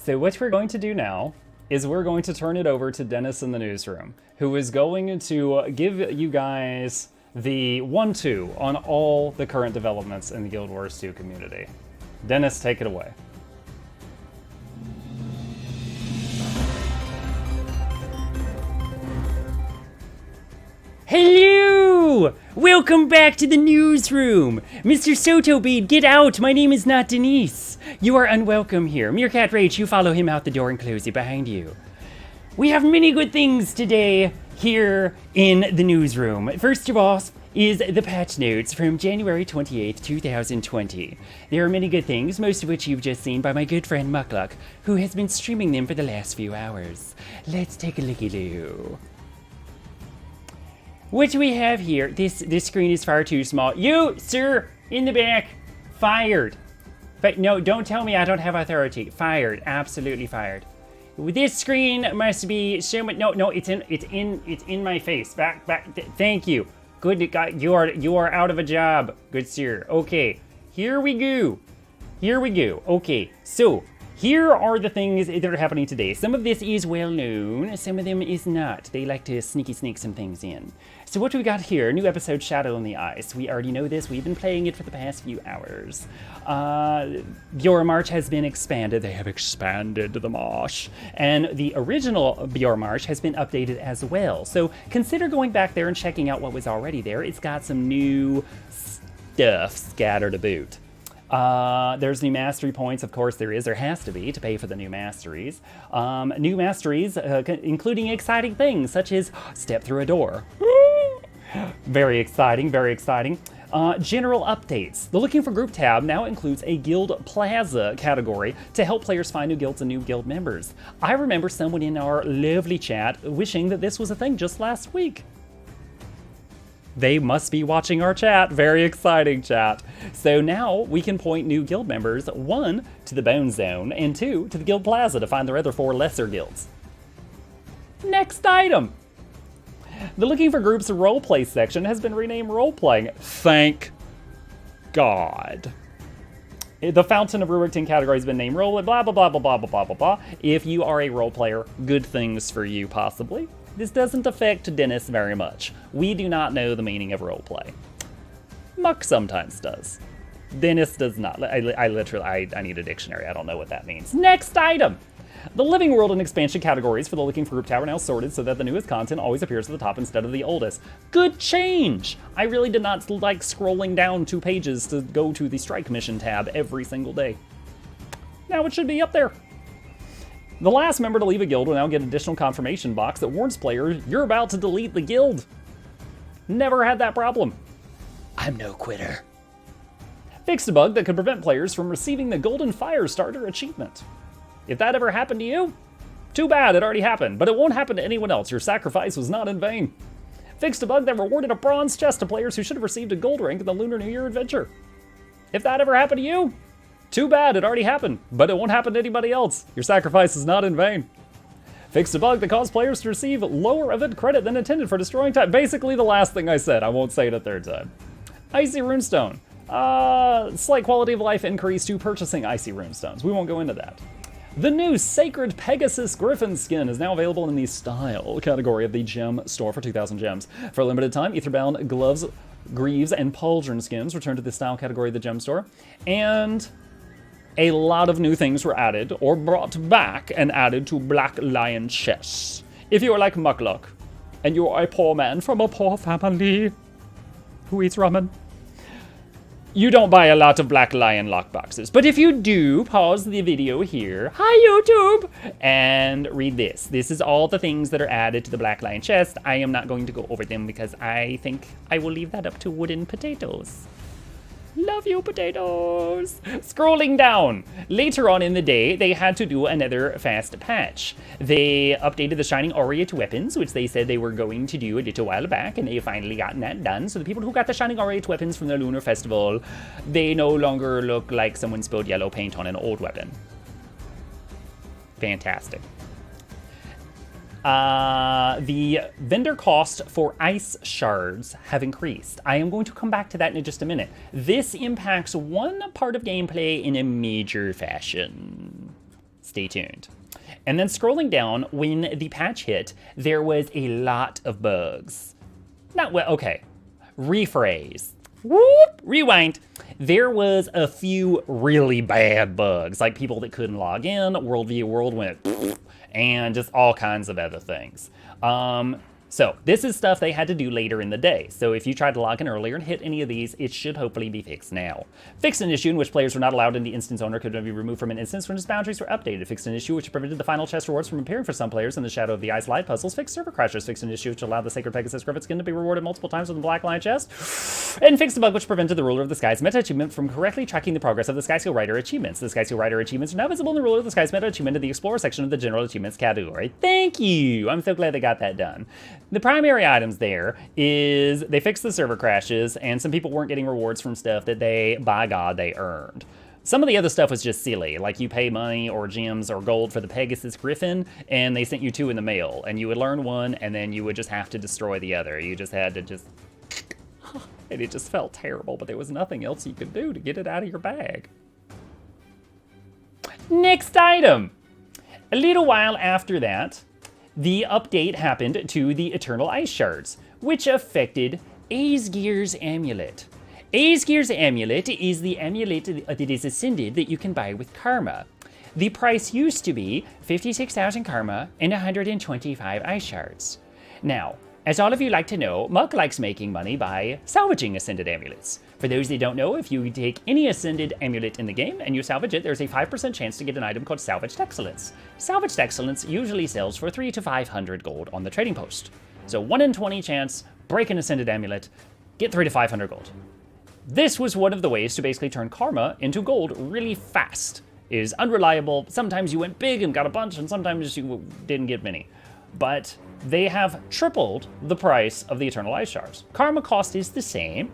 So what we're going to do now is we're going to turn it over to Dennis in the newsroom, who is going to give you guys the 1-2 on all the current developments in the Guild Wars 2 community. Dennis, take it away. Hello! Welcome back to the newsroom! Mr. Sotobead, get out! My name is not Denise! You are unwelcome here. Meerkat Rage, you follow him out the door and close it behind you. We have many good things today here in the newsroom. First of all is the patch notes from January 28th, 2020. There are many good things, most of which you've just seen by my good friend Muckluck, who has been streaming them for the last few hours. Let's take a looky-loo. What do we have here? This screen is far too small. You, sir, in the back, fired. But no, don't tell me I don't have authority. Fired, absolutely fired. This screen must be so much. No, it's in my face. Back. Thank you. Good God, you are out of a job, good sir. Okay, here we go. Okay, so here are the things that are happening today. Some of this is well known, some of them is not. They like to sneak some things in. So what do we got here? New episode, Shadow on the Ice. We already know this. We've been playing it for the past few hours. Bjorn March has been expanded. They have expanded the marsh. And the original Bjorn March has been updated as well. So consider going back there and checking out what was already there. It's got some new stuff scattered about. There's new mastery points, of course there has to be, to pay for the new masteries. New masteries, including exciting things, such as step through a door. Very exciting. General updates. The Looking for Group tab now includes a Guild Plaza category to help players find new guilds and new guild members. I remember someone in our lovely chat wishing that this was a thing just last week. They must be watching our chat. Very exciting, chat. So now we can point new guild members, 1, to the Bone Zone, and 2, to the Guild Plaza to find their other 4 lesser guilds. Next item. The Looking for Groups roleplay section has been renamed Roleplaying. Thank God. The Fountain of Ruickton category has been named Role, blah, blah, blah, blah, blah, blah, blah, blah. If you are a role player, good things for you, possibly. This doesn't affect Dennis very much. We do not know the meaning of roleplay. Muck sometimes does. Dennis does not. I need a dictionary. I don't know what that means. Next item! The Living World and Expansion categories for the Looking for Group tab are now sorted so that the newest content always appears at the top instead of the oldest. Good change! I really did not like scrolling down 2 pages to go to the Strike Mission tab every single day. Now it should be up there. The last member to leave a guild will now get an additional confirmation box that warns players you're about to delete the guild. Never had that problem. I'm no quitter. Fixed a bug that could prevent players from receiving the Golden Fire Starter achievement. If that ever happened to you, too bad, it already happened, but it won't happen to anyone else. Your sacrifice was not in vain. Fixed a bug that rewarded a bronze chest to players who should have received a gold rank in the Lunar New Year adventure. If that ever happened to you, too bad, it already happened, but it won't happen to anybody else. Your sacrifice is not in vain. Fixed a bug that caused players to receive lower event credit than intended for destroying time. Basically the last thing I said, I won't say it a third time. Icy Runestone. Slight quality of life increase to purchasing Icy Runestones. We won't go into that. The new Sacred Pegasus Griffin skin is now available in the Style category of the Gem Store for 2,000 gems. For a limited time, Etherbound Gloves, Greaves, and Pauldron skins return to the Style category of the Gem Store. And a lot of new things were added or brought back and added to Black Lion chests. If you are like Muckluck, and you are a poor man from a poor family who eats ramen, you don't buy a lot of Black Lion lockboxes. But if you do, pause the video here, hi YouTube, and read this. This is all the things that are added to the Black Lion chest. I am not going to go over them because I think I will leave that up to Wooden Potatoes. Love you, potatoes! Scrolling down. Later on in the day, they had to do another fast patch. They updated the Shining Aureate weapons, which they said they were going to do a little while back, and they finally gotten that done. So the people who got the Shining Aureate weapons from the Lunar Festival, they no longer look like someone spilled yellow paint on an old weapon. Fantastic. The vendor cost for Ice Shards have increased. I am going to come back to that in just a minute. This impacts one part of gameplay in a major fashion. Stay tuned. And then scrolling down, when the patch hit, there was a lot of bugs. Not well, okay. Rephrase. Whoop, rewind. There was a few really bad bugs, like people that couldn't log in, Worldview World went, and just all kinds of other things. So this is stuff they had to do later in the day. So if you tried to log in earlier and hit any of these, it should hopefully be fixed now. Fixed an issue in which players were not allowed in the instance owner could be removed from an instance when its boundaries were updated. Fixed an issue which prevented the final chest rewards from appearing for some players in the shadow of the ice light puzzles. Fixed server crashes. Fixed an issue which allowed the Sacred Pegasus Griffith skin to be rewarded multiple times with the Black Lion chest. And fixed a bug which prevented the Ruler of the Skies meta achievement from correctly tracking the progress of the Skyscale Rider achievements. The Skyscale Rider achievements are now visible in the Ruler of the Skies meta achievement in the Explorer section of the General Achievements category. Thank you! I'm so glad they got that done. The primary items there is they fixed the server crashes, and some people weren't getting rewards from stuff that they, by God, they earned. Some of the other stuff was just silly, like you pay money or gems or gold for the Pegasus Griffin, and they sent you 2 in the mail, and you would learn one, and then you would just have to destroy the other. You just had to just... And it just felt terrible, but there was nothing else you could do to get it out of your bag. Next item! A little while after that, the update happened to the Eternal Ice Shards, which affected Aesgeir's Amulet. Aesgeir's Amulet is the amulet that is ascended that you can buy with Karma. The price used to be 56,000 Karma and 125 Ice Shards. Now, as all of you like to know, Muck likes making money by salvaging Ascended Amulets. For those that don't know, if you take any Ascended Amulet in the game and you salvage it, there's a 5% chance to get an item called Salvaged Excellence. Salvaged Excellence usually sells for 300 to 500 gold on the trading post. So 1 in 20 chance, break an Ascended Amulet, get 300 to 500 gold. This was one of the ways to basically turn Karma into gold really fast. It is unreliable. Sometimes you went big and got a bunch, and sometimes you didn't get many. But they have tripled the price of the Eternal Ice Shards. Karma cost is the same.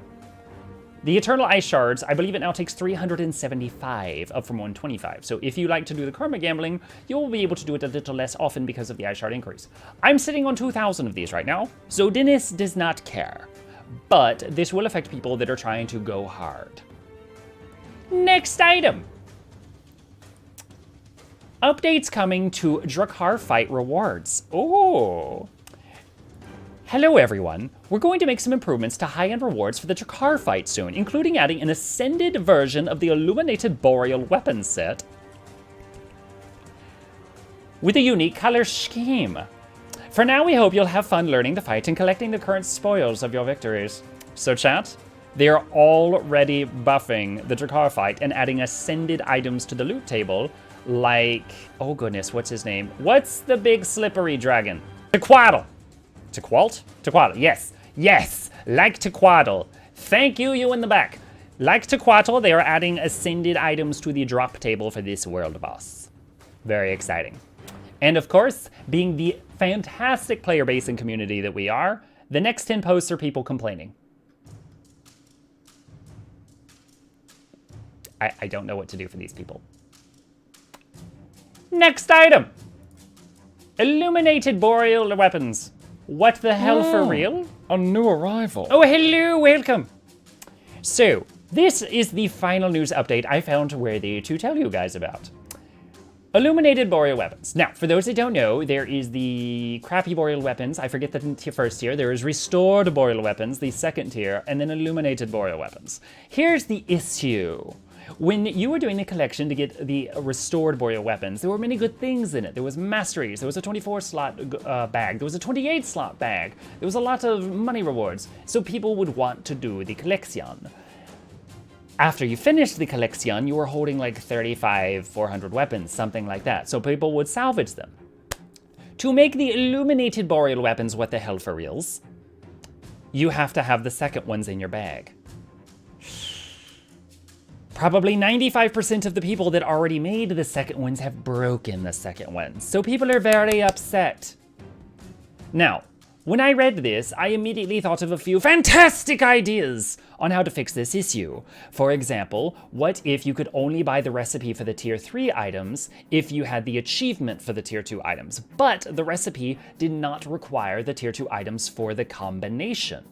The Eternal Ice Shards, I believe it now takes 375, up from 125. So if you like to do the Karma gambling, you'll be able to do it a little less often because of the Ice Shard increase. I'm sitting on 2,000 of these right now, so Dennis does not care. But this will affect people that are trying to go hard. Next item. Updates coming to Cardfight Rewards. Oh. Hello everyone. We're going to make some improvements to high-end rewards for the Cardfight soon, including adding an ascended version of the Illuminated Boreal weapon set with a unique color scheme. For now, we hope you'll have fun learning to fight and collecting the current spoils of your victories. So chat, they are already buffing the Cardfight and adding ascended items to the loot table, like, oh goodness, what's his name? What's the big slippery dragon? Tequatl. Tequalt? Tequatl, yes. Yes, like Tequatl. Thank you, you in the back. Like Tequatl, they are adding ascended items to the drop table for this world boss. Very exciting. And of course, being the fantastic player base and community that we are, the next 10 posts are people complaining. I don't know what to do for these people. Next item. Illuminated Boreal weapons. What the hell for real? A new arrival. Oh, hello, welcome. So, this is the final news update I found worthy to tell you guys about. Illuminated Boreal weapons. Now, for those that don't know, there is the crappy Boreal weapons. I forget the first tier. There is Restored Boreal weapons, the second tier, and then Illuminated Boreal weapons. Here's the issue. When you were doing the collection to get the Restored Boreal weapons, there were many good things in it. There was masteries, there was a 24-slot bag, there was a 28-slot bag, there was a lot of money rewards, so people would want to do the collection. After you finished the collection, you were holding like 400 weapons, something like that, so people would salvage them. To make the Illuminated Boreal weapons what the hell for reals, you have to have the second ones in your bag. Probably 95% of the people that already made the second ones have broken the second ones, so people are very upset. Now, when I read this, I immediately thought of a few fantastic ideas on how to fix this issue. For example, what if you could only buy the recipe for the tier 3 items if you had the achievement for the tier 2 items, but the recipe did not require the tier 2 items for the combination?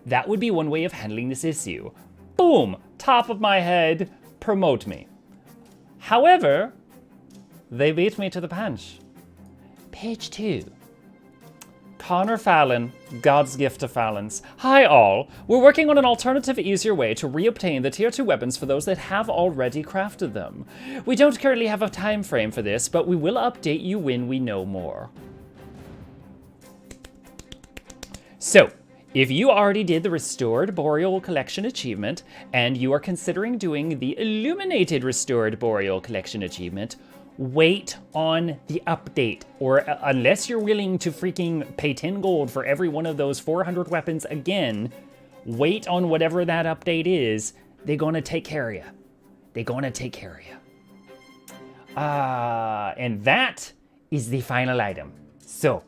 That would be one way of handling this issue. Boom! Top of my head, promote me. However, They beat me to the punch. Page 2. Connor Fallon, God's gift to Fallons. Hi all! We're working on an alternative, easier way to reobtain the tier 2 weapons for those that have already crafted them. We don't currently have a time frame for this, but we will update you when we know more. So, if you already did the Restored Boreal Collection achievement, and you are considering doing the Illuminated Restored Boreal Collection achievement, wait on the update, or unless you're willing to freaking pay 10 gold for every one of those 400 weapons again, wait on whatever that update is. They're gonna take care of you. They're gonna take care of you. And that is the final item. So,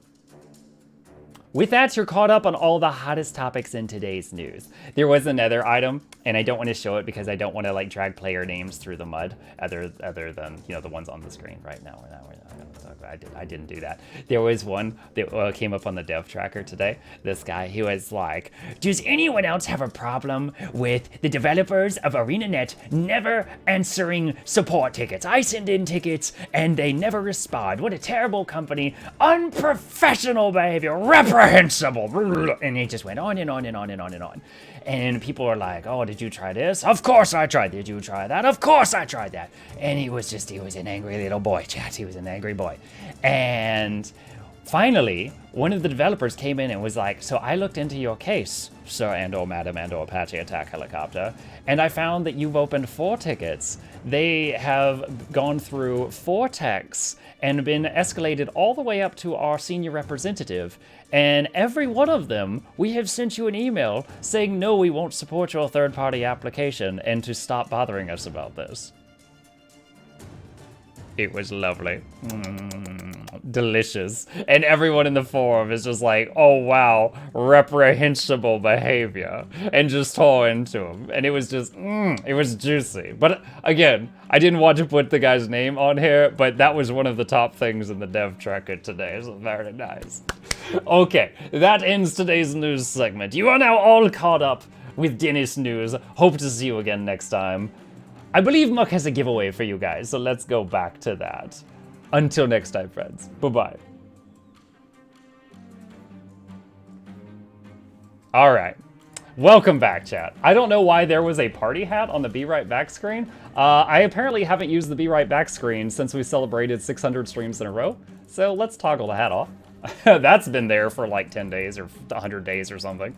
with that, you're caught up on all the hottest topics in today's news. There was another item, and I don't want to show it because I don't want to like drag player names through the mud, other than, you know, the ones on the screen right now. I didn't do that. There was one that came up on the dev tracker today. This guy, he was like, "Does anyone else have a problem with the developers of ArenaNet never answering support tickets? I send in tickets and they never respond. What a terrible company. Unprofessional behavior. Reprehensible." And he just went on and on and on and on and on. And people are like, "Oh, did you try this?" "Of course I tried." "Did you try that?" "Of course I tried that." And he was an angry little boy, chat. He was an angry boy. And finally, one of the developers came in and was like, "So I looked into your case, sir and/or madam and/or Apache attack helicopter, and I found that you've opened 4 tickets. They have gone through 4 techs and been escalated all the way up to our senior representative. And every one of them, we have sent you an email saying, no, we won't support your third-party application and to stop bothering us about this." It was lovely. Delicious. And everyone in the forum is just like, "Oh wow, reprehensible behavior," and just tore into him. And it was just, it was juicy. But again, I didn't want to put the guy's name on here, but that was one of the top things in the dev tracker today, so very nice. Okay, that ends today's news segment. You are now all caught up with Dennis News. Hope to see you again next time. I believe Muck has a giveaway for you guys, so let's go back to that. Until next time, friends. Bye-bye. All right. Welcome back, chat. I don't know why there was a party hat on the Be Right Back screen. I apparently haven't used the Be Right Back screen since we celebrated 600 streams in a row, so let's toggle the hat off. That's been there for like 10 days or 100 days or something.